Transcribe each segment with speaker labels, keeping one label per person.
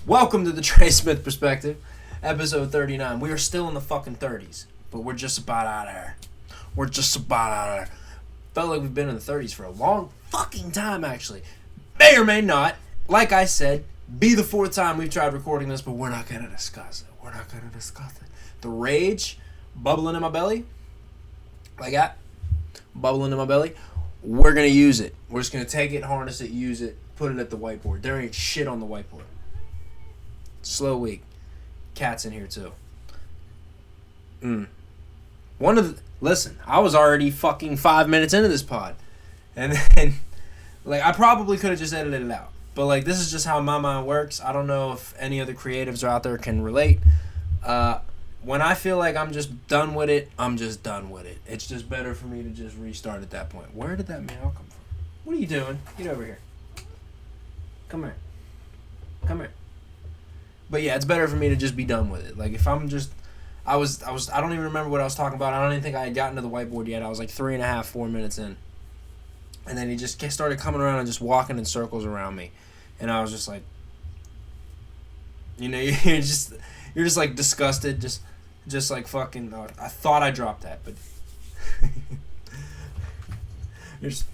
Speaker 1: Welcome to the Trey Smith Perspective, episode 39. We are still in the fucking 30s, but we're just about out of there. Felt like we've been in the 30s for a long fucking time, actually. May or may not, like I said, be the fourth time we've tried recording this, but we're not going to discuss it. The rage bubbling in my belly, like that, bubbling in my belly, we're going to use it. We're just going to take it, harness it, use it, put it at the whiteboard. There ain't shit on the whiteboard. Slow week. Cat's in here too. Listen, I was already fucking 5 minutes into this pod. And then, I probably could have just edited it out. But, this is just how my mind works. I don't know if any other creatives out there can relate. When I feel like I'm just done with it, I'm just done with it. It's just better for me to just restart at that point. Where did that meow come from? What are you doing? Get over here. Come here. But yeah, it's better for me to just be done with it. If I'm just, I don't even remember what I was talking about. I don't even think I had gotten to the whiteboard yet. I was 3.5, 4 minutes in. And then he just started coming around and just walking in circles around me. And I was just you're just disgusted, just fucking, I thought I dropped that, but you're just,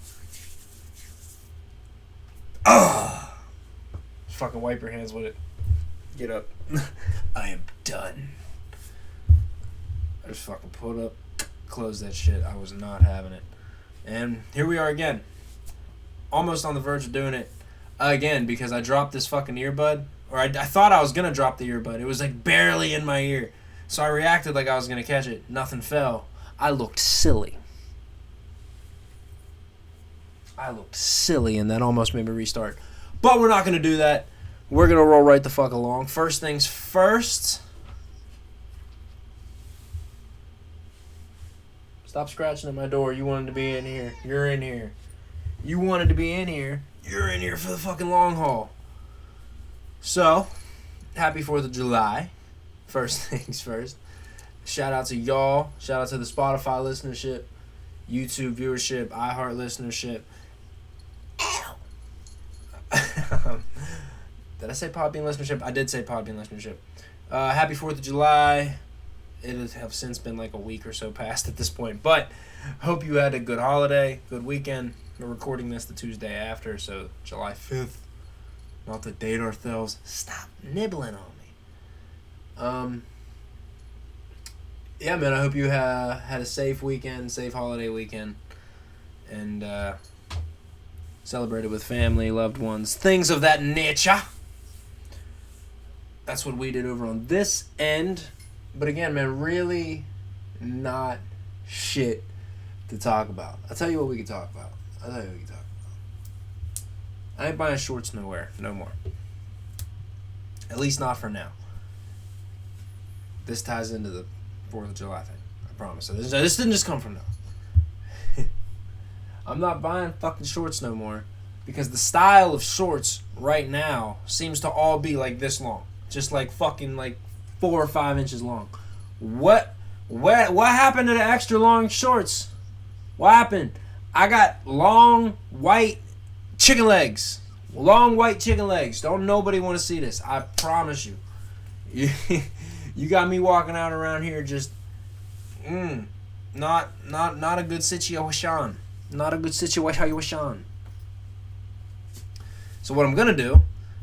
Speaker 1: fucking wipe your hands with it. Get up. I am done. I just fucking pulled up, closed that shit. I was not having it. And here we are again. Almost on the verge of doing it again because I dropped this fucking earbud. Or I thought I was going to drop the earbud. It was barely in my ear. So I reacted like I was going to catch it. Nothing fell. I looked silly. And that almost made me restart. But we're not going to do that. We're going to roll right the fuck along. First things first. Stop scratching at my door. You wanted to be in here. You're in here. You wanted to be in here. You're in here for the fucking long haul. So, happy 4th of July. First things first. Shout out to y'all. Shout out to the Spotify listenership, YouTube viewership, iHeart listenership. Did I say Podbean listenership? I did say Podbean listenership. Happy 4th of July. It has since been a week or so past at this point. But hope you had a good holiday, good weekend. We're recording this the Tuesday after, so July 5th. Not to date ourselves. Stop nibbling on me. Yeah, man, I hope you had a safe weekend, safe holiday weekend. And celebrated with family, loved ones, things of that nature. That's what we did over on this end. But again, man, really not shit to talk about. I'll tell you what we can talk about. I ain't buying shorts nowhere. No more. At least not for now. This ties into the 4th of July thing. I promise. So this didn't just come from now. I'm not buying fucking shorts no more. Because the style of shorts right now seems to all be this long. Just fucking 4 or 5 inches long. What happened to the extra long shorts? What happened? I got long white chicken legs. Don't nobody want to see this. I promise you. You got me walking out around here just not a good situation. Not a good situation. So what I'm going to do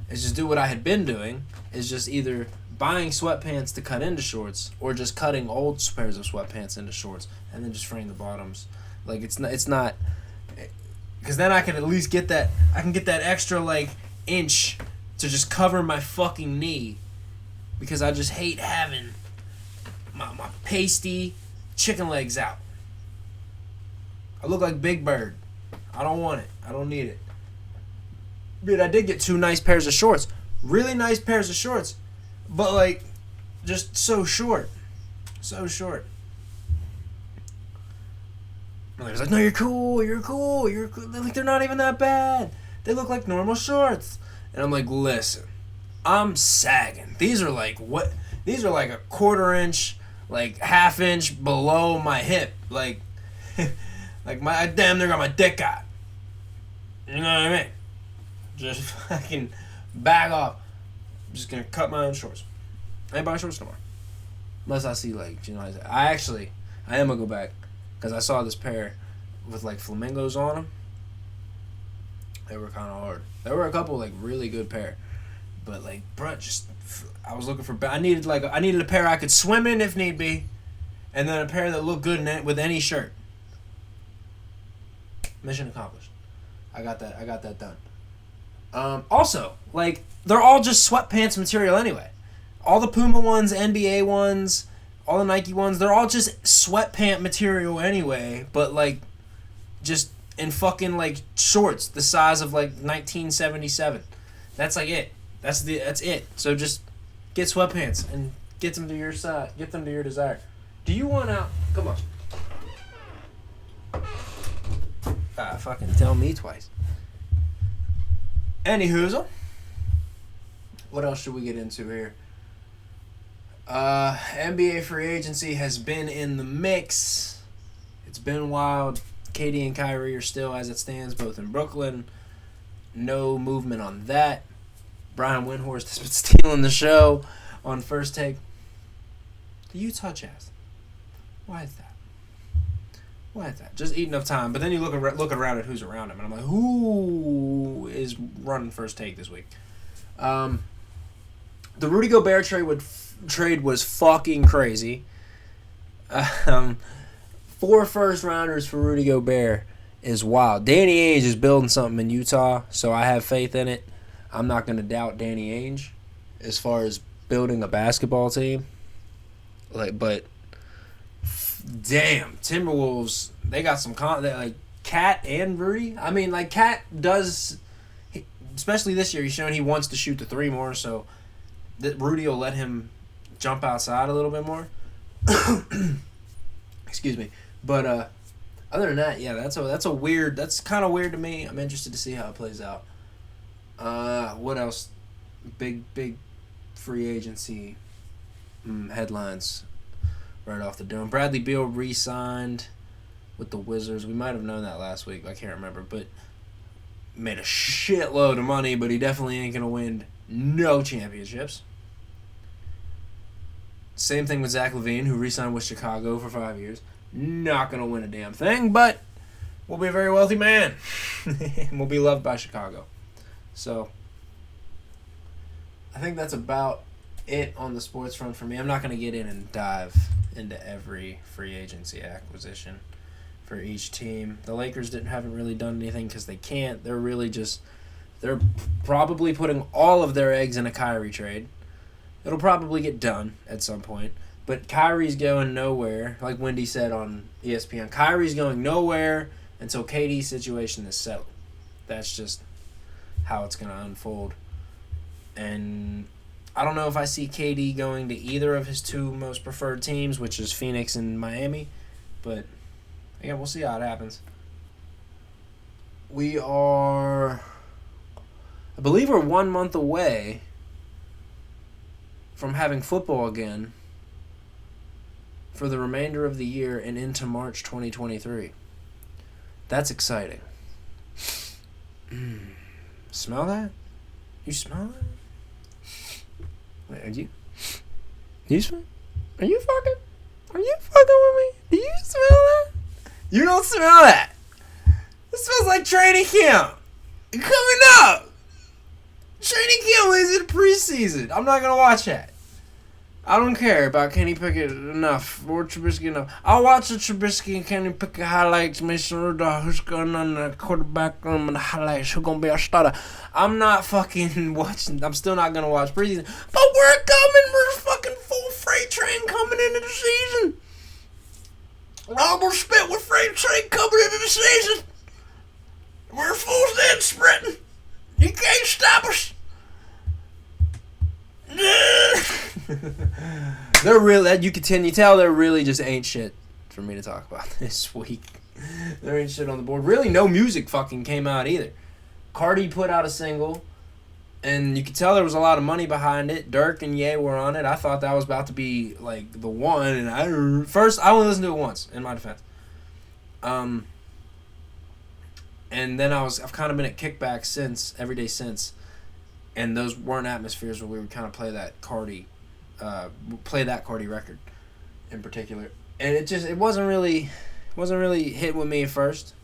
Speaker 1: is just do what I had been doing, is just either buying sweatpants to cut into shorts or just cutting old pairs of sweatpants into shorts and then just fraying the bottoms. It's not because then I can at least get that extra inch to just cover my fucking knee, because I just hate having my pasty chicken legs out. I look like Big Bird. I don't want it. I don't need it. Dude, I did get 2 nice pairs of shorts. Really nice pairs of shorts. But, just so short. So short. And I was no, you're cool. They're not even that bad. They look like normal shorts. And I'm listen. I'm sagging. These are what? These are a 1/4 inch, ½ inch below my hip. I damn near got my dick out. You know what I mean? Just fucking back off. I'm just gonna cut my own shorts. I ain't buying shorts no more. Unless I see like, I am gonna go back because I saw this pair with like flamingos on them. They were kind of hard. There were a couple like really good pair, but like, bruh, I was looking for. I needed a pair I could swim in if need be, and then a pair that looked good in it with any shirt. Mission accomplished. I got that done. Also, like, they're all just sweatpants material anyway. All the Puma ones, NBA ones, all the Nike ones, they're all just sweatpant material anyway, but like, just in fucking like shorts the size of like 1977. That's like it. That's it. So just get sweatpants and get them to your side. Get them to your desire. Do you want out? Come on. Fucking tell me twice. Anywhoozle. What else should we get into here? NBA free agency has been in the mix. It's been wild. KD and Kyrie are still, as it stands, both in Brooklyn. No movement on that. Brian Windhorst has been stealing the show on First Take. The Utah Jazz. Why is that? Just eating up time. But then you look around at who's around him, and I'm like, who is running First Take this week? The Rudy Gobert trade was fucking crazy. 4 first-rounders for Rudy Gobert is wild. Danny Ainge is building something in Utah, so I have faith in it. I'm not going to doubt Danny Ainge as far as building a basketball team. But damn, Timberwolves, they got some like Cat and Rudy. I mean, like, Cat does, especially this year, he's shown he wants to shoot the 3 more, so that Rudy will let him jump outside a little bit more. Excuse me. But other than that, yeah, that's kind of weird to me. I'm interested to see how it plays out. What else? Big free agency headlines right off the dome. Bradley Beal re-signed with the Wizards. We might have known that last week. I can't remember, but made a shitload of money, but he definitely ain't gonna win no championships. Same thing with Zach LaVine, who re-signed with Chicago for 5 years. Not going to win a damn thing, but will be a very wealthy man. And will be loved by Chicago. So, I think that's about it on the sports front for me. I'm not going to get in and dive into every free agency acquisition for each team. The Lakers haven't really done anything because they can't. They're probably putting all of their eggs in a Kyrie trade. It'll probably get done at some point. But Kyrie's going nowhere. Like Wendy said on ESPN, Kyrie's going nowhere until KD's situation is settled. That's just how it's going to unfold. And I don't know if I see KD going to either of his 2 most preferred teams, which is Phoenix and Miami. But, again, we'll see how it happens. I believe we're 1 month away from having football again for the remainder of the year and into March 2023. That's exciting. Smell that? You smell that? Wait, are you? You smell? Are you fucking with me? Do you smell that? You don't smell that. It smells like training camp. Coming up. Training camp is in preseason. I'm not going to watch that. I don't care about Kenny Pickett enough or Trubisky enough. I'll watch the Trubisky and Kenny Pickett highlights, Mason Rudolph, who's going on the quarterback room and the highlights, who's going to be our starter. I'm not fucking watching. I'm still not going to watch preseason. But we're coming. We're fucking full freight train coming into the season. Robert spit with freight train coming into the season. We're full stead sprinting. You can't stop us. They're really, you can tell there really just ain't shit for me to talk about this week. There ain't shit on the board. Really, no music fucking came out either. Cardi put out a single, and you could tell there was a lot of money behind it. Dirk and Ye were on it. I thought that was about to be like the one, and I only listened to it once, in my defense. And then I've kind of been at Kickback every day since. and those weren't atmospheres where we would kind of play that Cardi record in particular, and it wasn't really hit with me at first.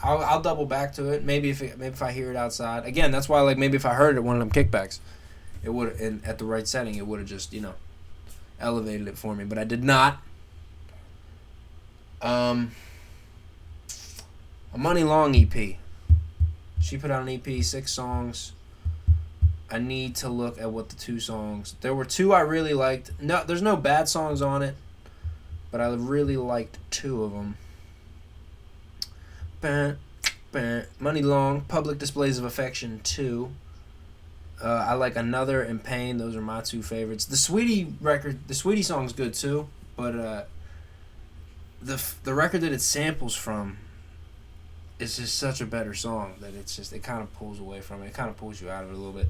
Speaker 1: I'll double back to it. Maybe if I hear it outside again. That's why maybe if I heard it at one of them kickbacks, it would at the right setting, it would have just elevated it for me. But I did not. A Money Long EP. She put out an EP, 6 songs. I need to look at what the 2 songs. There were 2 I really liked. No, there's no bad songs on it, but I really liked 2 of them. Money Long, Public Displays of Affection 2. I like Another and Pain. Those are my 2 favorites. The Sweetie record, the Sweetie song's good too, but the record that it samples from is just such a better song that it kind of pulls away from it. It kind of pulls you out of it a little bit,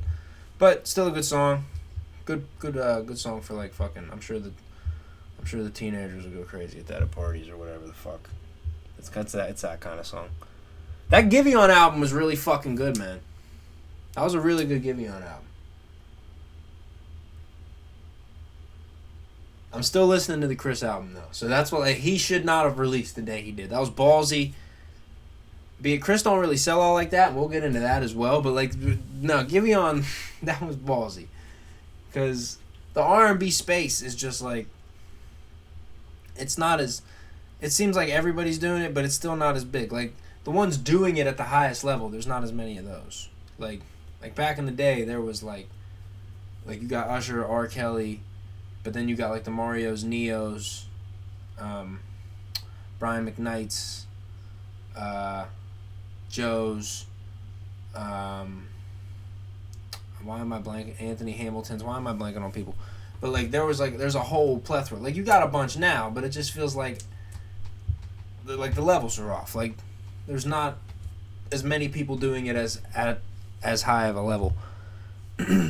Speaker 1: but still a good song. Good song for like fucking. I'm sure the teenagers will go crazy at that at parties or whatever the fuck. It's that kind of song. That Giveon album was really fucking good, man. That was a really good Giveon album. I'm still listening to the Chris album though, so that's what he should not have released the day he did. That was ballsy. Chris don't really sell all like that, and we'll get into that as well. But no, Giveon, that was ballsy, because the R&B space is just it's not as. It seems like everybody's doing it, but it's still not as big. Like the ones doing it at the highest level, there's not as many of those. Like back in the day, there was like you got Usher, R. Kelly, but then you got the Marios, Neos, Brian McKnight's, Joe's, why am I blanking? Anthony Hamilton's. Why am I blanking on people? But there's a whole plethora. You got a bunch now, but it just feels like the levels are off. There's not as many people doing it at as high of a level.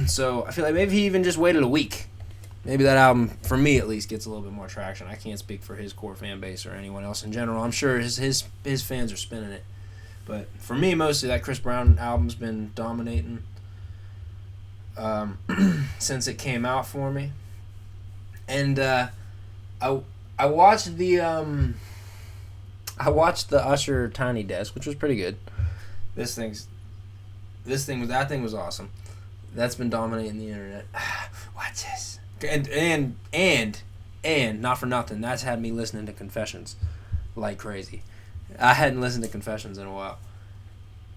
Speaker 1: So I feel like maybe he even just waited a week. Maybe that album, for me at least, gets a little bit more traction. I can't speak for his core fan base or anyone else in general. I'm sure his fans are spinning it. But for me, mostly that Chris Brown album's been dominating since it came out for me. And I watched the Usher Tiny Desk, which was pretty good. That thing was awesome. That's been dominating the internet. Watch this. And not for nothing, that's had me listening to Confessions like crazy. I hadn't listened to Confessions in a while.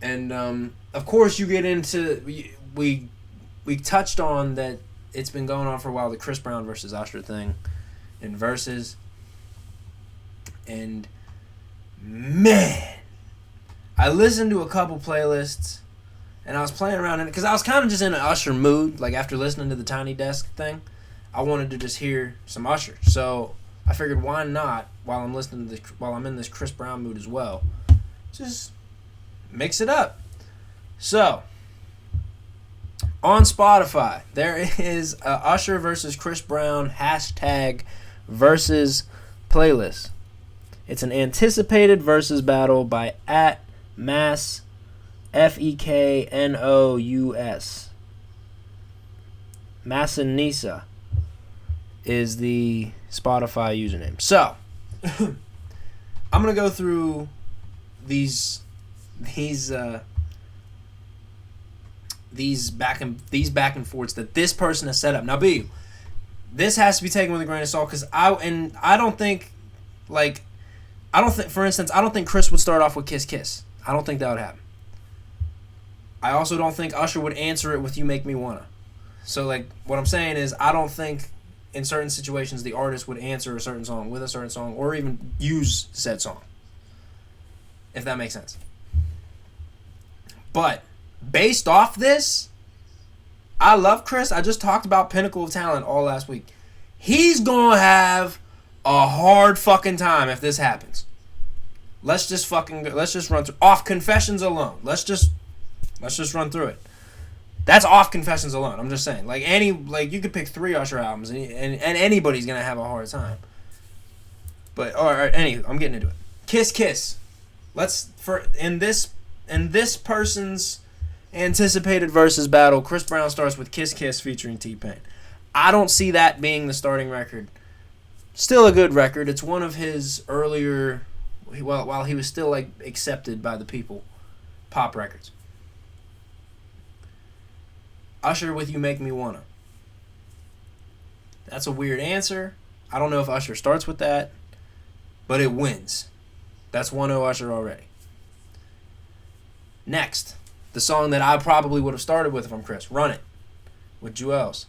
Speaker 1: And of course you get into we touched on that it's been going on for a while, the Chris Brown versus Usher thing in Verzuz. And man, I listened to a couple playlists and I was playing around in it because I was kind of just in an Usher mood. After listening to the Tiny Desk thing, I wanted to just hear some Usher. So I figured, why not, while I'm in this Chris Brown mood as well, just mix it up. So on Spotify, there is a Usher versus Chris Brown #Verzuz playlist. It's an anticipated versus battle by @Mass FEKNOUS. Massanisa is the Spotify username. So I'm gonna go through these back and forths that this person has set up. Now, this has to be taken with a grain of salt because I don't think, for instance, I don't think Chris would start off with Kiss Kiss. I don't think that would happen. I also don't think Usher would answer it with You Make Me Wanna. So what I'm saying is, I don't think in certain situations the artist would answer a certain song with a certain song or even use said song, if that makes sense. But based off this, I love Chris. I just talked about pinnacle of talent all last week. He's gonna have a hard fucking time if this happens. Let's just run through off Confessions alone. Let's just run through it. That's off Confessions alone. I'm just saying. You could pick 3 Usher albums and anybody's gonna have a hard time. But anyway, I'm getting into it. Kiss Kiss. In this person's anticipated versus battle. Chris Brown starts with Kiss Kiss featuring T-Pain. I don't see that being the starting record. Still a good record. It's one of his earlier, while he was still like accepted by the people, pop records. Usher with You Make Me Wanna. That's a weird answer. I don't know if Usher starts with that, but it wins. That's 1-0 Usher already. Next, the song that I probably would have started with if I'm Chris, Run It, with Jewels.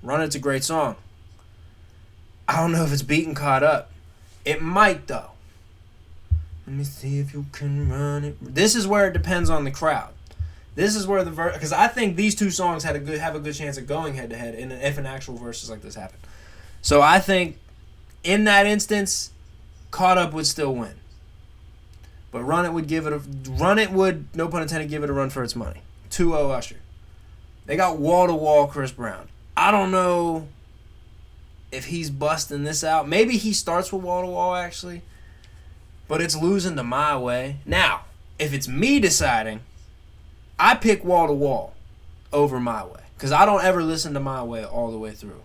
Speaker 1: Run It's a great song. I don't know if it's beaten caught up. It might, though. Let me see if you can run it. This is where it depends on the crowd. This is where the verse, because I think these two songs have a good chance of going head to head if an actual verses like this happen. So I think in that instance, Caught Up would still win. But Run It would, no pun intended, give it a run for its money. 2-0 Usher. They got wall to wall Chris Brown. I don't know if he's busting this out. Maybe he starts with wall to wall actually, but it's losing to My Way. Now, if it's me deciding, I pick wall to wall over My Way because I don't ever listen to My Way all the way through.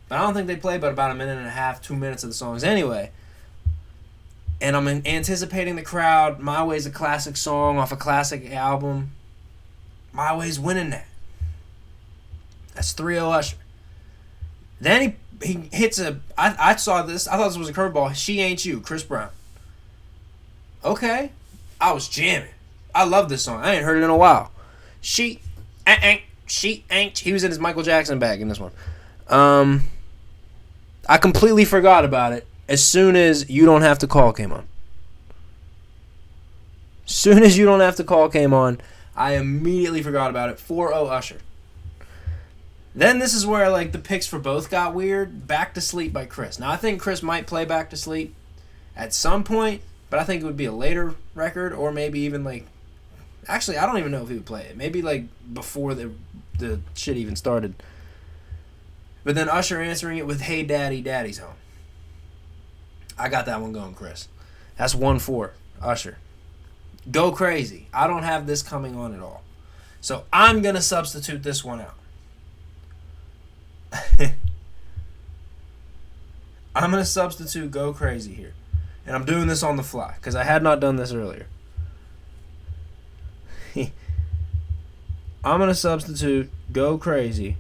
Speaker 1: But I don't think they play but about a minute and a half, 2 minutes of the songs anyway. And I'm anticipating the crowd. My Way's a classic song off a classic album. My Way's winning that. That's 3-0 Usher. Then he hits a... I saw this. I thought this was a curveball. She Ain't You, Chris Brown. Okay. I was jamming. I love this song. I ain't heard it in a while. She ain't. He was in his Michael Jackson bag in this one. I completely forgot about it as soon as You Don't Have to Call came on. Soon as You Don't Have to Call came on, I immediately forgot about it. 4-0 Usher. Then this is where like the picks for both got weird. Back to Sleep by Chris. Now I think Chris might play Back to Sleep at some point, but I think it would be a later record or maybe even like... Actually, I don't even know if he would play it. Maybe like before the shit even started. But then Usher answering it with Hey Daddy, Daddy's Home. I got that one going, Chris. That's 1-4, Usher. Go Crazy. I don't have this coming on at all. So I'm going to substitute this one out. I'm going to substitute Go Crazy here. And I'm doing this on the fly because I had not done this earlier. I'm going to substitute Go Crazy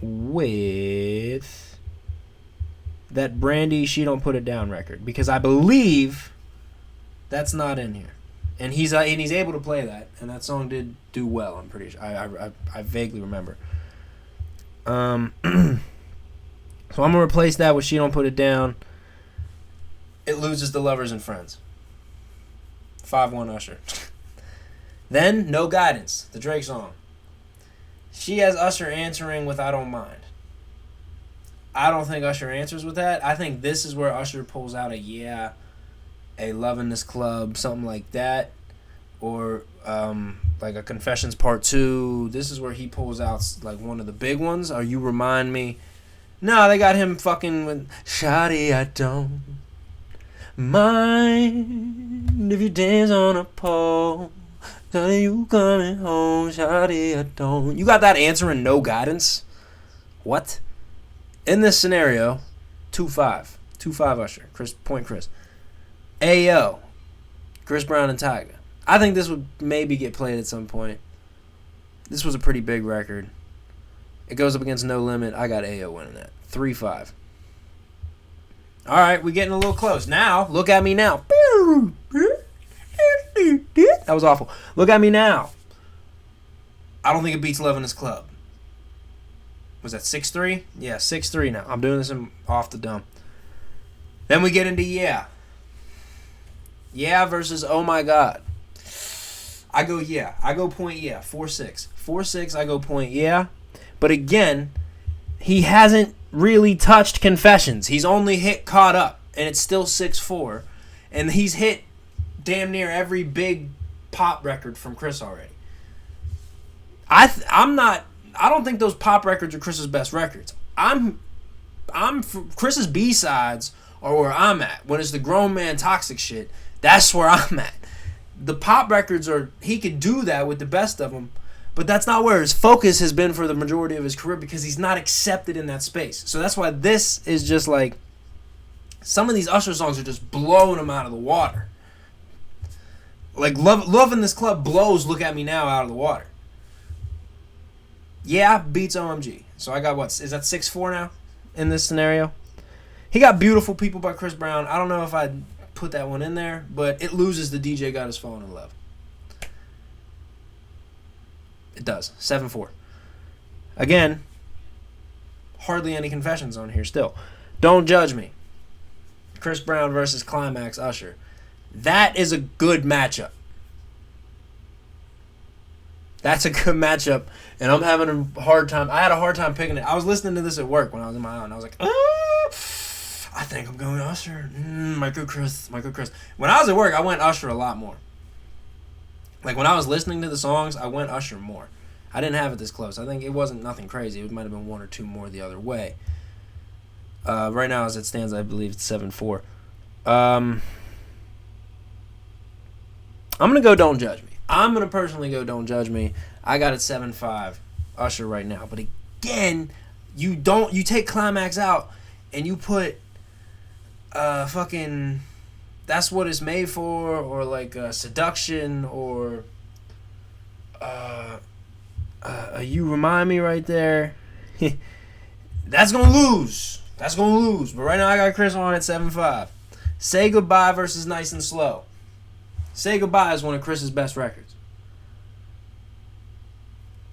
Speaker 1: with that Brandy She Don't Put It Down record because I believe that's not in here. And he's able to play that, and that song did do well, I'm pretty sure. I vaguely remember. So I'm going to replace that with She Don't Put It Down. It loses to Lovers and Friends. 5-1 Usher. Then, No Guidance, the Drake song. She has Usher answering with I Don't Mind. I don't think Usher answers with that. I think this is where Usher pulls out a Lovin' This Club, something like that. Or like a Confessions Part 2. This is where he pulls out like one of the big ones. Or You Remind Me. No, they got him fucking with Shawty, I don't mind if you dance on a pole. Tell you coming home, Shawty, I don't. You got that answering No Guidance? What? In this scenario, 2-5. 2-5 Usher. Chris. Ayo. Chris Brown and Tyga. I think this would maybe get played at some point. This was a pretty big record. It goes up against No Limit. I got Ayo winning that. 3-5. All right, we're getting a little close. Now, look at me now. That was awful. Look at me now. I don't think it beats Love in This Club. Was that 6-3? Yeah, 6-3 now. I'm doing this off the dome. Then we get into Yeah. Yeah versus Oh My God. I go Yeah. I go point Yeah. 4-6. 4-6, I go point Yeah. But again, he hasn't really touched Confessions. He's only hit Caught Up, and it's still 6-4. And he's hit damn near every big pop record from Chris already. I don't think those pop records are Chris's best records. Chris's B-sides are where I'm at. When it's the grown man toxic shit, that's where I'm at. The pop records he could do that with the best of them, but that's not where his focus has been for the majority of his career because he's not accepted in that space. So that's why this is just like, some of these Usher songs are just blowing him out of the water. Like, Love in This Club blows Look At Me Now out of the water. Yeah, beats OMG. So I got, is that 6-4 now in this scenario? He got Beautiful People by Chris Brown. I don't know if I'd put that one in there, but it loses the DJ Got His Phone in Love. It does. 7-4. Again, hardly any confessions on here still. Don't Judge Me. Chris Brown versus Climax Usher. That is a good matchup. That's a good matchup, and I'm having a hard time. I had a hard time picking it. I was listening to this at work when I was in my own. I was like, I think I'm going Usher. Michael Chris. When I was at work, I went Usher a lot more. Like, when I was listening to the songs, I went Usher more. I didn't have it this close. I think it wasn't nothing crazy. It might have been one or two more the other way. Right now, as it stands, I believe it's 7-4. I'm going to go Don't Judge Me. I'm going to personally go Don't Judge Me. I got it 7-5 Usher right now. But again, you take Climax out and you put fucking That's What It's Made For, or like Seduction, or You Remind Me right there. That's going to lose. But right now I got Chris on at 7-5. Say Goodbye versus Nice and Slow. Say Goodbye is one of Chris's best records.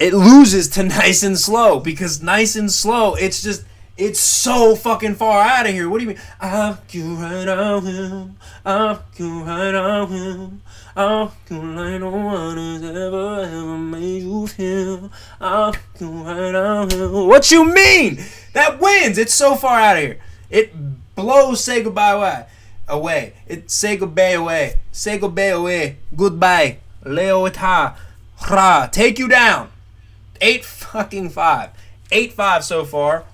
Speaker 1: It loses to Nice and Slow because Nice and Slow, it's so fucking far out of here. What do you mean? I can right on him. I can right on him. I can like no one has ever made you feel. I can right on him. What you mean? That wins. It's so far out of here. It blows Say Goodbye away. Say Goodbye away. Say Goodbye away. Goodbye. Leo Ita. Ra. Take You Down. 8-5. 8-5 so far.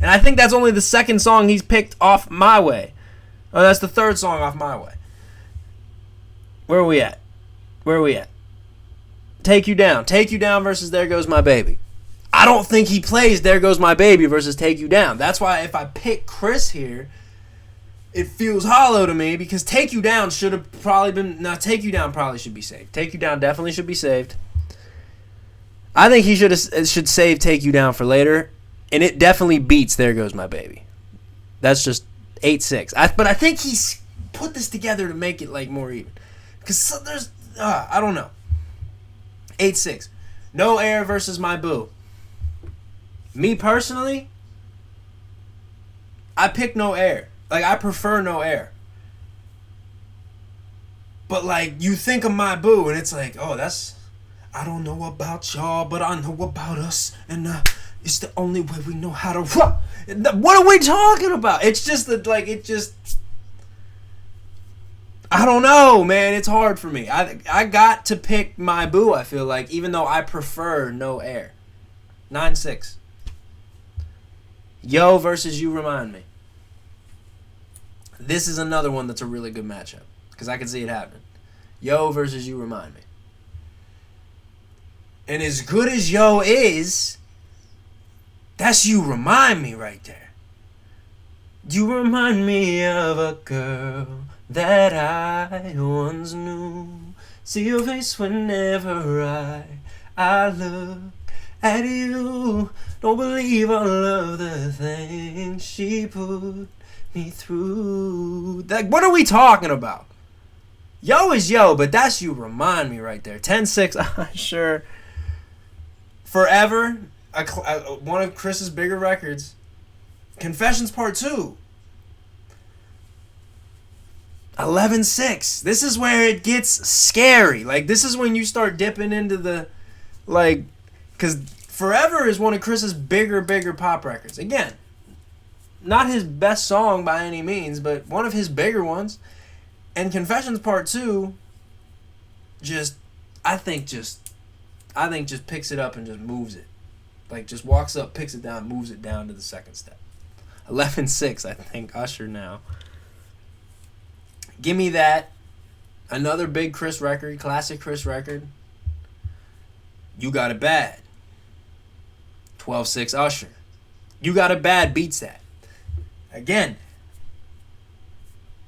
Speaker 1: And I think that's only the second song he's picked off My Way. Oh, that's the third song off My Way. Where are we at? Take You Down. Take You Down versus There Goes My Baby. I don't think he plays There Goes My Baby versus Take You Down. That's why if I pick Chris here, it feels hollow to me because Take You Down should have probably been... Now, Take You Down probably should be saved. Take You Down definitely should be saved. I think he should save Take You Down for later, and it definitely beats There Goes My Baby. That's just 8-6. But I think he's put this together to make it like more even. Because there's... I don't know. 8-6. No Air versus My Boo. Me personally, I pick No Air. Like, I prefer No Air. But, like, you think of My Boo, and it's like, oh, that's... I don't know about y'all, but I know about us. And it's the only way we know how to... What are we talking about? It's just that, like, it just... I don't know, man. It's hard for me. I got to pick My Boo, I feel like, even though I prefer No Air. 9-6. Yo versus You Remind Me. This is another one that's a really good matchup because I can see it happening. Yo versus You Remind Me. And as good as Yo is, that's You Remind Me right there. You remind me of a girl that I once knew. See your face whenever I look at you. Don't believe all of the things she put me through. Like, what are we talking about? Yo is Yo, but that's You Remind Me right there. 10-6, sure. Forever, one of Chris's bigger records. Confessions Part 2. 11-6. This is where it gets scary. Like, this is when you start dipping into the, like, because Forever is one of Chris's bigger pop records. Again, not his best song by any means, but one of his bigger ones. And Confessions Part 2 I think just picks it up and just moves it. Like, just walks up, picks it down, moves it down to the second step. 11-6, I think, Usher now. Give me that. Another big Chris record, classic Chris record. You Got It Bad. 12-6 Usher. You Got It Bad beats that. Again,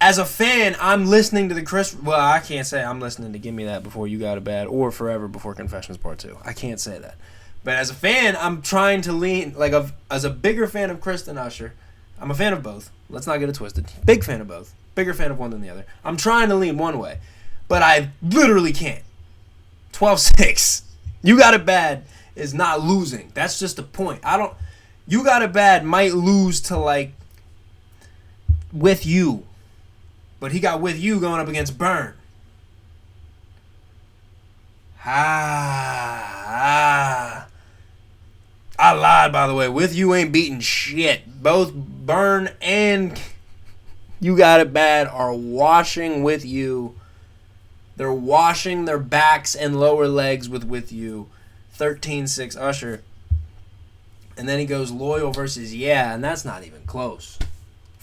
Speaker 1: as a fan, I'm listening to the Chris... Well, I can't say I'm listening to Give Me That before You Got It Bad or Forever Before Confessions Part 2. I can't say that. But as a fan, I'm trying to lean... Like, as a bigger fan of Chris than Usher, I'm a fan of both. Let's not get it twisted. Big fan of both. Bigger fan of one than the other. I'm trying to lean one way, but I literally can't. 12-6. You Got It Bad is not losing. That's just the point. You Got It Bad might lose to, like, With You. But he got With You going up against Burn. I lied, by the way. With You ain't beating shit. Both Burn and You Got It Bad are washing With You. They're washing their backs and lower legs with You. 13-6 Usher. And then he goes Loyal versus Yeah, and that's not even close.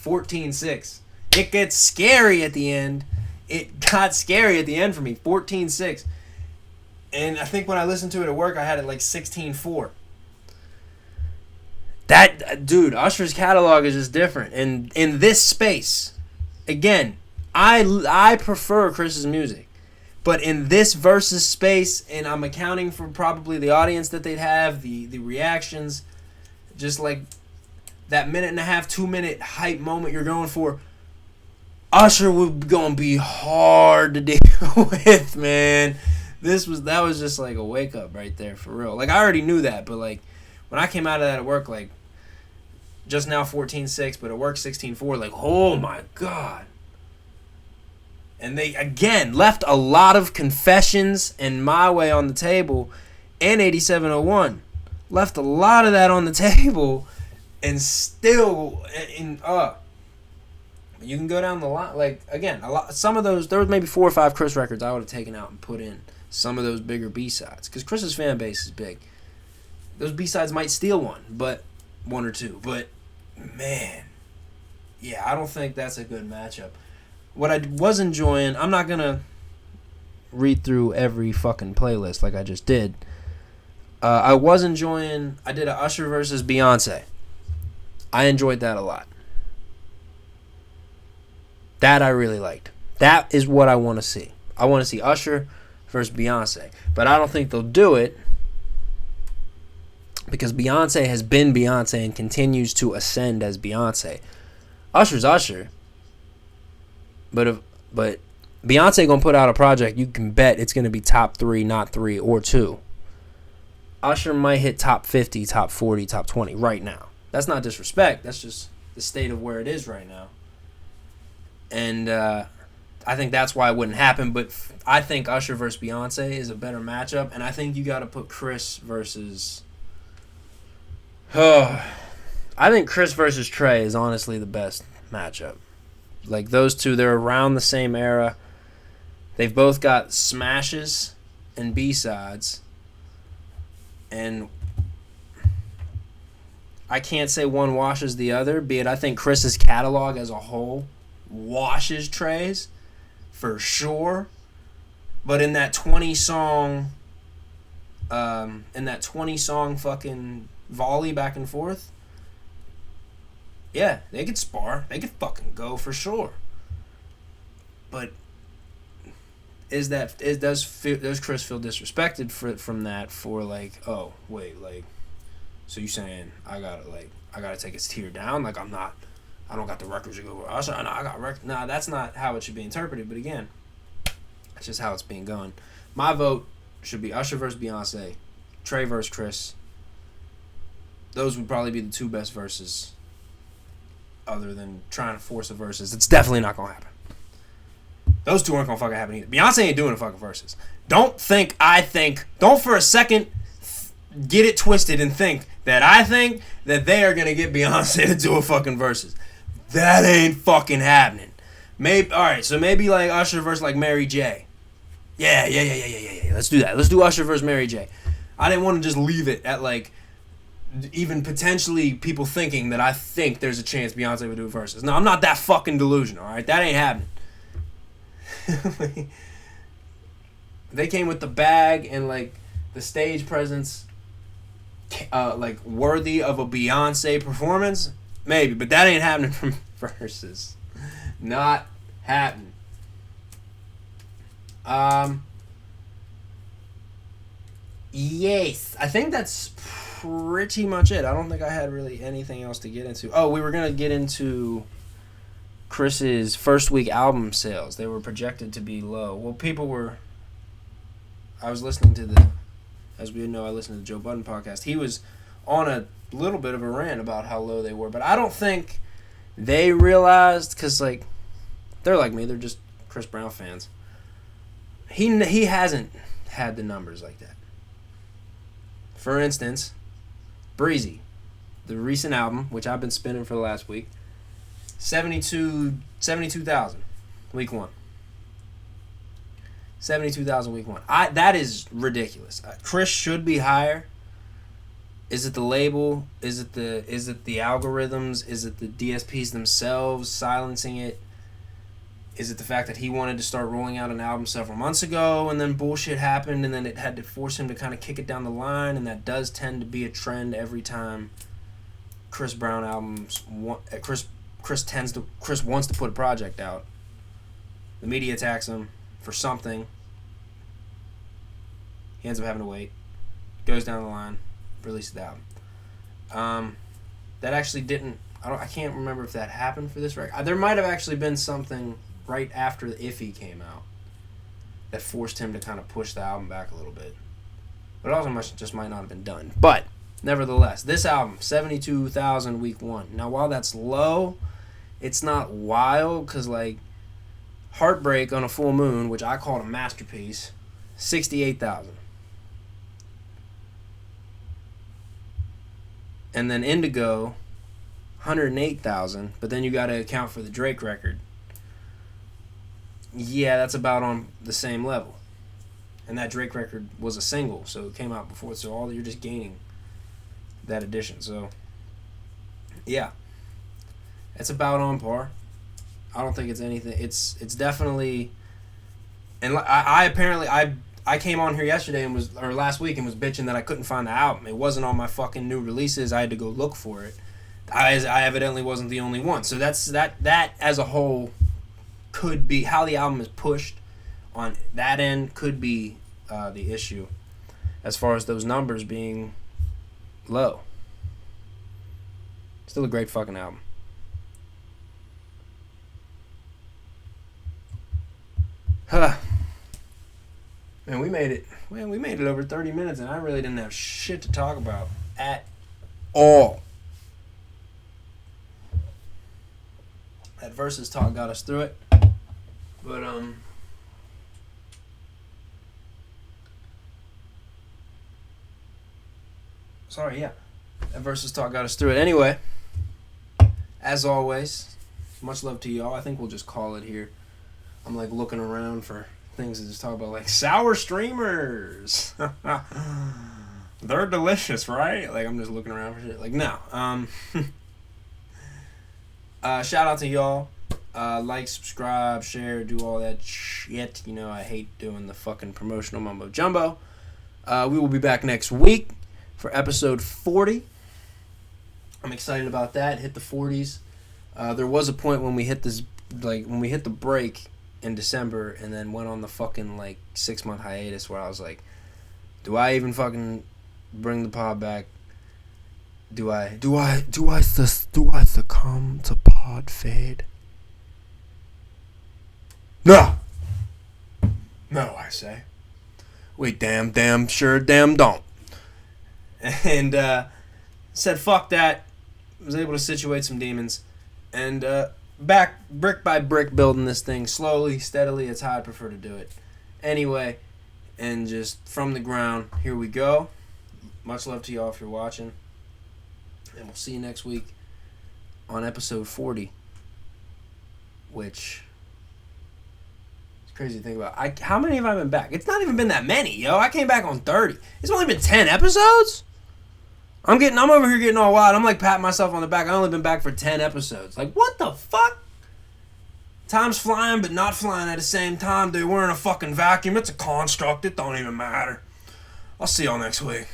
Speaker 1: 14-6. It gets scary at the end. It got scary at the end for me. 14-6. And I think when I listened to it at work, I had it like 16-4. That, dude, Usher's catalog is just different. And in this space, again, I prefer Chris's music. But in this versus space, and I'm accounting for probably the audience that they'd have, the reactions, just like that 1.5, 2 minute hype moment you're going for, Usher was gonna be hard to deal with, man. That was just like a wake up right there for real. Like, I already knew that, but like when I came out of that at work, like just now 14-6, but at work 16-4, like, oh my God. And they again left a lot of Confessions and My Way on the table, and 8701 left a lot of that on the table, and still you can go down the line. Like, again, some of those, there was maybe 4 or 5 Chris records I would have taken out and put in some of those bigger B-sides, because Chris's fan base is big. Those B-sides might steal one or two, but man, yeah, I don't think that's a good matchup. What I was enjoying, I'm not gonna read through every fucking playlist like I just did. I did a Usher versus Beyonce. I enjoyed that a lot. That I really liked. That is what I want to see. I want to see Usher versus Beyonce. But I don't think they'll do it because Beyonce has been Beyonce and continues to ascend as Beyonce. Usher's Usher. But Beyonce gonna put out a project, you can bet it's gonna be top 3, not 3 or 2. Usher might hit top 50, top 40, top 20 right now. That's not disrespect. That's just the state of where it is right now. And I think that's why it wouldn't happen. But I think Usher versus Beyonce is a better matchup. And I think you got to put Chris versus... I think Chris versus Trey is honestly the best matchup. Like, those two, they're around the same era. They've both got smashes and B-sides. And I can't say one washes the other, be it I think Chris's catalog as a whole washes Trey's for sure. But in that 20 song fucking volley back and forth, yeah, they could spar. They could fucking go for sure. But does Chris feel disrespected from that, for like, oh wait, like, so you saying I gotta take a tier down? Like, I don't got the records to go with Usher. I got records. Nah, that's not how it should be interpreted. But again, that's just how it's being going. My vote should be Usher versus Beyonce, Trey versus Chris. Those would probably be the 2 best verses, other than trying to force a versus. It's definitely not gonna happen. Those 2 aren't gonna fucking happen either. Beyonce ain't doing a fucking versus. Don't for a second get it twisted and think that I think that they are gonna get Beyonce to do a fucking versus. That ain't fucking happening. Alright, so maybe like Usher versus like Mary J. Yeah. Let's do that. Let's do Usher versus Mary J. I didn't want to just leave it at like even potentially people thinking that I think there's a chance Beyonce would do Verzuz. No, I'm not that fucking delusional, alright? That ain't happening. They came with the bag and, like, the stage presence, like, worthy of a Beyonce performance. Maybe, but that ain't happening from Verzuz. Not happening. Yes. I think that's pretty much it. I don't think I had really anything else to get into. Oh, we were going to get into Chris's first week album sales. They were projected to be low. Well, I was listening to as we know, I listened to the Joe Budden podcast. He was on a little bit of a rant about how low they were, but I don't think they realized, because, like, they're like me, they're just Chris Brown fans. He hasn't had the numbers like that. For instance, Breezy, the recent album, which I've been spinning for the last week, 72,000 week one. 72,000 week one. That is ridiculous. Chris should be higher. Is it the label? Is it the algorithms? Is it the DSPs themselves silencing it? Is it the fact that he wanted to start rolling out an album several months ago and then bullshit happened and then it had to force him to kind of kick it down the line, and that does tend to be a trend every time Chris Brown albums Chris wants to put a project out. The media attacks him for something. He ends up having to wait. Goes down the line, releases the album. That actually didn't. I can't remember if that happened for this record. There might have actually been something right after the Iffy came out that forced him to kind of push the album back a little bit. But it also just might not have been done. But nevertheless, this album, 72,000 week one. Now, while that's low, it's not wild, because, like, Heartbreak on a Full Moon, which I called a masterpiece, 68,000. And then Indigo, 108,000, but then you got to account for the Drake record. Yeah, that's about on the same level. And that Drake record was a single, so it came out before, so you're just gaining that addition. So, yeah. It's about on par. I don't think it's anything. It's definitely, and I came on here yesterday or last week and was bitching that I couldn't find the album. It wasn't on my fucking new releases. I had to go look for it. I evidently wasn't the only one. So that as a whole could be how the album is pushed on that end, could be the issue as far as those numbers being low. Still a great fucking album. Huh. Man, we made it. Well, we made it over 30 minutes, and I really didn't have shit to talk about at all. That Verzuz talk got us through it. But, sorry, yeah. That Verzuz talk got us through it. Anyway, as always, much love to y'all. I think we'll just call it here. I'm, like, looking around for things to just talk about, like, sour streamers. They're delicious, right? Like, I'm just looking around for shit. Like, no. Shout out to y'all. Like, subscribe, share, do all that shit. You know, I hate doing the fucking promotional mumbo jumbo. We will be back next week for episode 40. I'm excited about that. Hit the 40s. There was a point when we hit this, like, when we hit the break in December and then went on the fucking, like, 6-month hiatus where I was like, do I even fucking bring the pod back? Do I succumb to pod fade? No, I say. Wait, damn, sure, damn, don't. And said fuck that. Was able to situate some demons, and back brick by brick building this thing slowly, steadily. It's how I prefer to do it. Anyway, and just from the ground, here we go. Much love to y'all if you're watching. And we'll see you next week on episode 40. Which is crazy to think about. How many have I been back? It's not even been that many, yo. I came back on 30. It's only been 10 episodes? I'm over here getting all wild. I'm like patting myself on the back. I only been back for 10 episodes. Like, what the fuck? Time's flying, but not flying at the same time, dude. We're in a fucking vacuum. It's a construct. It don't even matter. I'll see y'all next week.